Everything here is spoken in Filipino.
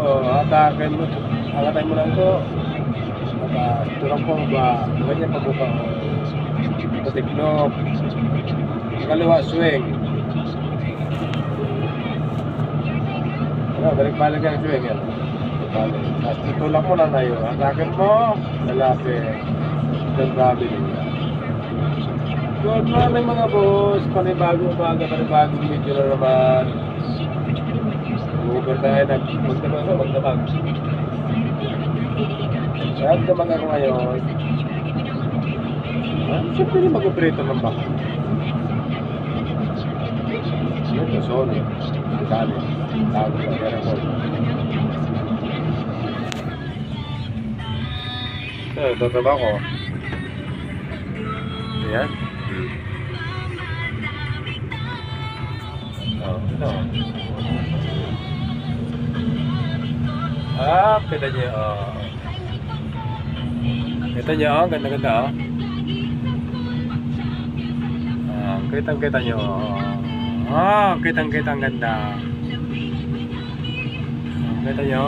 hatakin mo, hangatay mo lang to. Tulak po ba, ganyan pabuka. Patiklop. Kaliwa swing. Balik-balik ang swing yan. Balik. Tapos tutulak mo na yun. Hatakin mo, lalapit. Then grabe nila. Good morning mga boss. Panibagong umaga, panibagong video na naman. Uber tayo, magdamag. Magdamag ako ngayon. Siyempre hindi mag-operator ng baka. Ito, Sony. Dali. Tago na, meron ko. Ito, tabako. Ayan. Ito. Kita niyo. Kita niyo, ganda-ganda. Kitang-kita niyo. Kitang-kita ang ganda. Kita niyo.